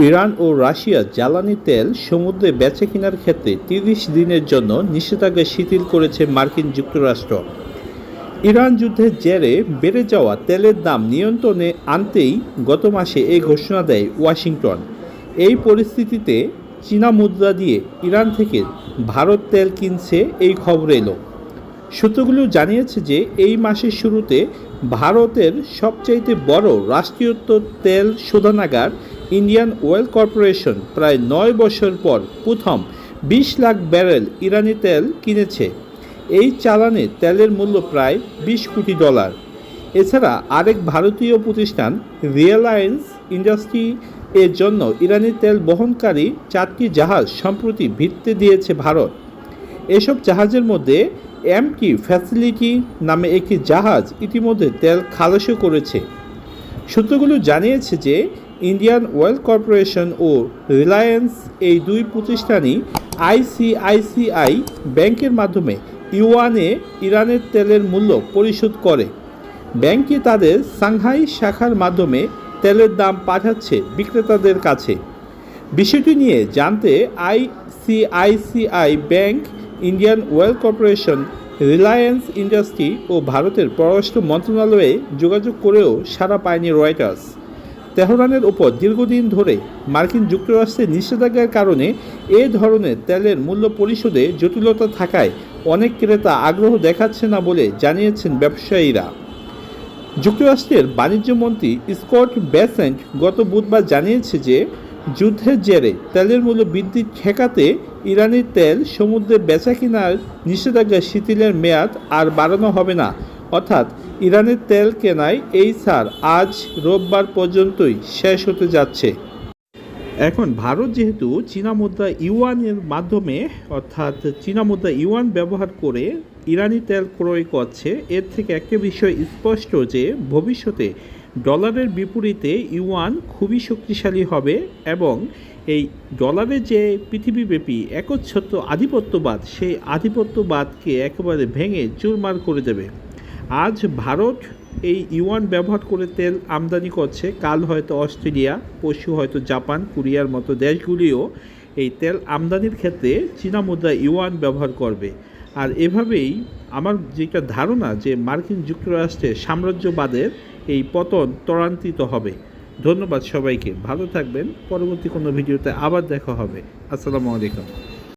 Iran ও Russia জ্বালানি তেল সমুদ্রে বেচাকেনার ক্ষেত্রে ৩০ দিনের জন্য নিষেধাজ্ঞা শিথিল করেছে মার্কিন যুক্তরাষ্ট্র। ইরান যুদ্ধের জেরে বেড়ে যাওয়া তেলের দাম নিয়ন্ত্রণে আনতেই গত মাসে এই ঘোষণা দেয় ওয়াশিংটন। এই পরিস্থিতিতে চীনা মুদ্রা দিয়ে ইরান থেকে ভারত তেল কিনছে এই খবর এলো। সূত্রগুলো জানিয়েছে যে এই মাসের শুরুতে ভারতের সবচাইতে বড় রাষ্ট্রায়ত্ত তেল শোধনাগার ইন্ডিয়ান অয়েল কর্পোরেশন প্রায় ৯ বছর পর প্রথম ২০ লাখ ব্যারেল ইরানি তেল কিনেছে। এই চালানে তেলের মূল্য প্রায় $২০ কোটি। এছাড়া আরেক ভারতীয় প্রতিষ্ঠান রিলায়েন্স ইন্ডাস্ট্রি এর জন্য ইরানি তেল বহনকারী 4টি জাহাজ সম্প্রতি ভিত্তি দিয়েছে ভারত। এসব জাহাজের মধ্যে এমটি ফ্যাসিলিটি নামে একটি জাহাজ ইতিমধ্যে তেল খালাসও করেছে। সূত্রগুলো জানিয়েছে যে ইন্ডিয়ান অয়েল কর্পোরেশন ও রিলায়েন্স এই দুই প্রতিষ্ঠানই আইসিআইসিআই ব্যাংকের মাধ্যমে ইউয়ানে ইরানের তেলের মূল্য পরিশোধ করে। ব্যাংকটি তাদের সাংহাই শাখার মাধ্যমে তেলের দাম পাঠাচ্ছে বিক্রেতাদের কাছে। বিষয়টি নিয়ে জানতে ICICI Bank, Indian Oil Corporation, Reliance Industry ও ভারতের পররাষ্ট্র মন্ত্রণালয়ে যোগাযোগ করেও সাড়া পায়নি রয়টার্স। তেহরানের ওপর দীর্ঘদিন ধরে মার্কিন যুক্তরাষ্ট্রের নিষেধাজ্ঞার কারণে এ ধরনের তেলের মূল্য পরিশোধে জটিলতা থাকায় অনেক ক্রেতা আগ্রহ দেখাচ্ছে না বলে জানিয়েছেন ব্যবসায়ীরা। যুক্তরাষ্ট্রের বাণিজ্যমন্ত্রী স্কট বেসেন্ট গত বুধবার জানিয়েছে যে যুদ্ধের জেরে তেলের মূল্য বৃদ্ধি ঠেকাতে ইরানি তেল সমুদ্রে বেচাকেনার নিষেধাজ্ঞা শিথিলের মেয়াদ আর বাড়ানো হবে না, অর্থাৎ ইরানের তেল কেনায় এই ছাড় আজ রোববার পর্যন্তই শেষ হতে যাচ্ছে। এখন ভারত যেহেতু চীনা মুদ্রা ইউয়ানের মাধ্যমে অর্থাৎ চীনা মুদ্রা ইউয়ান ব্যবহার করে ইরানি তেল ক্রয় করছে, এর থেকে একটা বিষয় স্পষ্ট যে ভবিষ্যতে ডলারের বিপরীতে ইউয়ান খুবই শক্তিশালী হবে এবং এই ডলারের যে পৃথিবীব্যাপী একচ্ছত্র আধিপত্যবাদ, সেই আধিপত্যবাদকে একেবারে ভেঙে চুরমার করে দেবে। আজ ভারত এই ইউয়ান ব্যবহার করে তেল আমদানি করছে, কাল হয়তো অস্ট্রেলিয়া, পরশু হয়তো জাপান, কোরিয়ার মতো দেশগুলিও এই তেল আমদানির ক্ষেত্রে চীনা মুদ্রা ইউয়ান ব্যবহার করবে। আর এভাবেই আমার যেটা ধারণা যে মার্কিন যুক্তরাষ্ট্রের সাম্রাজ্যবাদের এই পতন ত্বরান্বিত হবে। ধন্যবাদ সবাইকে, ভালো থাকবেন। পরবর্তী কোনো ভিডিওতে আবার দেখা হবে। আসসালামু আলাইকুম।